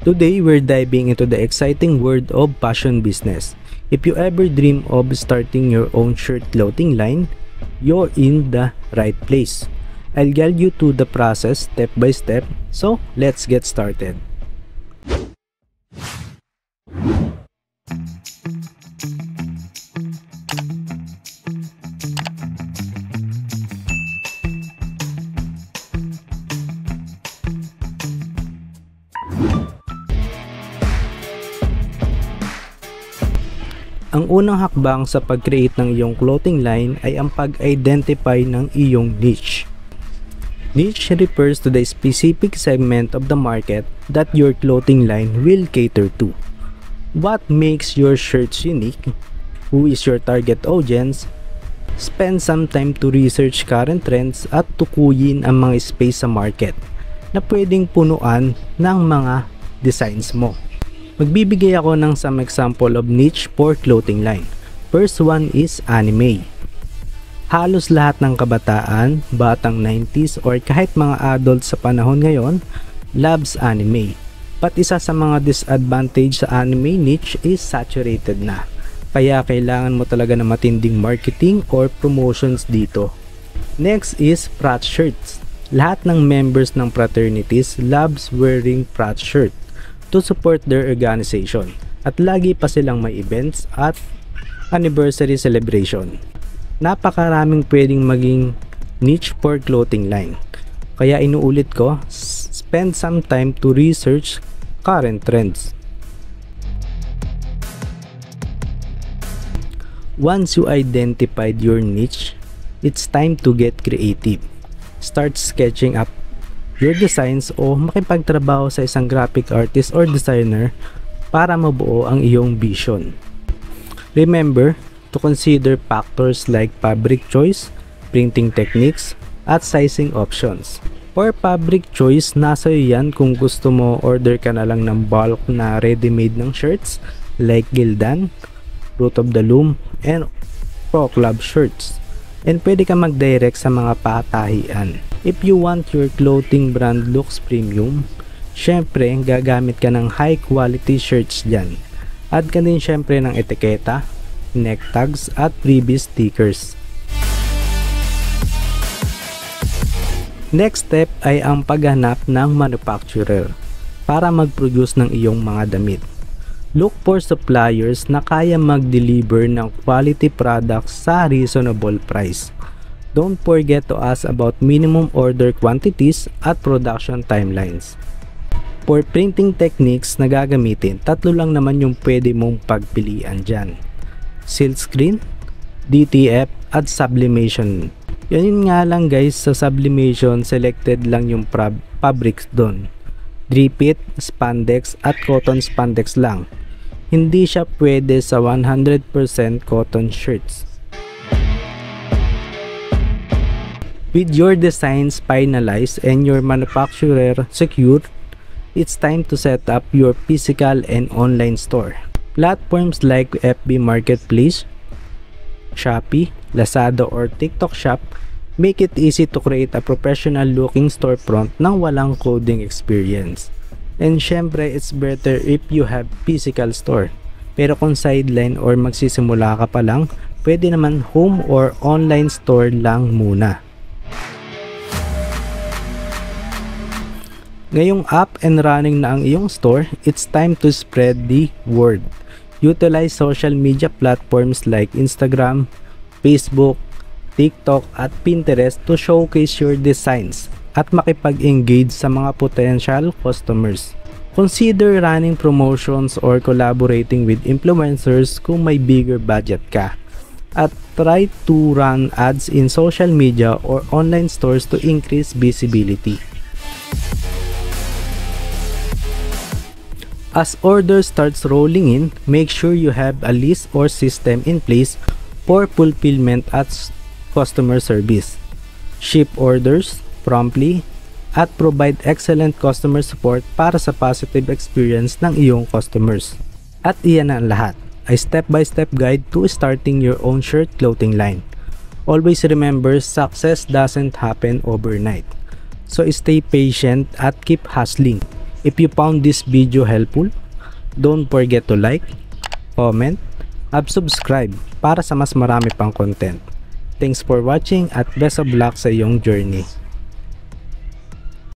Today, we're diving into the exciting world of fashion business. If you ever dream of starting your own shirt clothing line, you're in the right place. I'll guide you through the process step by step, so let's get started. Ang unang hakbang sa pag-create ng iyong clothing line ay ang pag-identify ng iyong niche. Niche refers to the specific segment of the market that your clothing line will cater to. What makes your shirts unique? Who is your target audience? Spend some time to research current trends at tukuyin ang mga space sa market na pwedeng punuan ng mga designs mo. Magbibigay ako ng some example of niche for clothing line. First one is anime. Halos lahat ng kabataan, batang 90s or kahit mga adult sa panahon ngayon, loves anime. But isa sa mga disadvantage sa anime niche is saturated na. Kaya kailangan mo talaga ng matinding marketing or promotions dito. Next is frat shirts. Lahat ng members ng fraternities loves wearing frat shirt to support their organization at lagi pa silang may events at anniversary celebration. Napakaraming pwedeng maging niche for clothing line. Kaya inuulit ko, spend some time to research current trends. Once you identified your niche, it's time to get creative. Start sketching up your designs o makipagtrabaho sa isang graphic artist or designer para mabuo ang iyong vision. Remember to consider factors like fabric choice, printing techniques, at sizing options. For fabric choice, nasa iyo yan kung gusto mo order ka na lang ng bulk na ready-made ng shirts like Gildan, Fruit of the Loom, and Pro Club shirts. And pwede ka mag-direct sa mga patahian. If you want your clothing brand looks premium, syempre gagamit ka ng high quality shirts dyan. Add ka din syempre ng etiketa, neck tags at freebie stickers. Next step ay ang paghanap ng manufacturer para mag-produce ng iyong mga damit. Look for suppliers na kaya mag-deliver ng quality products sa reasonable price. Don't forget to ask about minimum order quantities at production timelines. For printing techniques na gagamitin, tatlo lang naman yung pwede mong pagpilian dyan. Silkscreen, DTF, at sublimation. Yun nga lang guys, sa sublimation, selected lang yung fabrics doon. Drip-it, spandex, at cotton spandex lang. Hindi siya pwede sa 100% cotton shirts. With your designs finalized and your manufacturer secured, it's time to set up your physical and online store. Platforms like FB Marketplace, Shopee, Lazada or TikTok Shop make it easy to create a professional looking storefront nang walang coding experience. And syempre, it's better if you have physical store. Pero kung sideline or magsisimula ka pa lang, pwede naman home or online store lang muna. Ngayong up and running na ang iyong store, it's time to spread the word. Utilize social media platforms like Instagram, Facebook, TikTok at Pinterest to showcase your designs at makipag-engage sa mga potential customers. Consider running promotions or collaborating with influencers kung may bigger budget ka. At try to run ads in social media or online stores to increase visibility. As orders starts rolling in, make sure you have a list or system in place for fulfillment at customer service. Ship orders promptly at provide excellent customer support para sa positive experience ng iyong customers. At iyan ang lahat, a step-by-step guide to starting your own shirt clothing line. Always remember, success doesn't happen overnight. So stay patient at keep hustling. If you found this video helpful, don't forget to like, comment, at subscribe para sa mas marami pang content. Thanks for watching at best of luck sa iyong journey.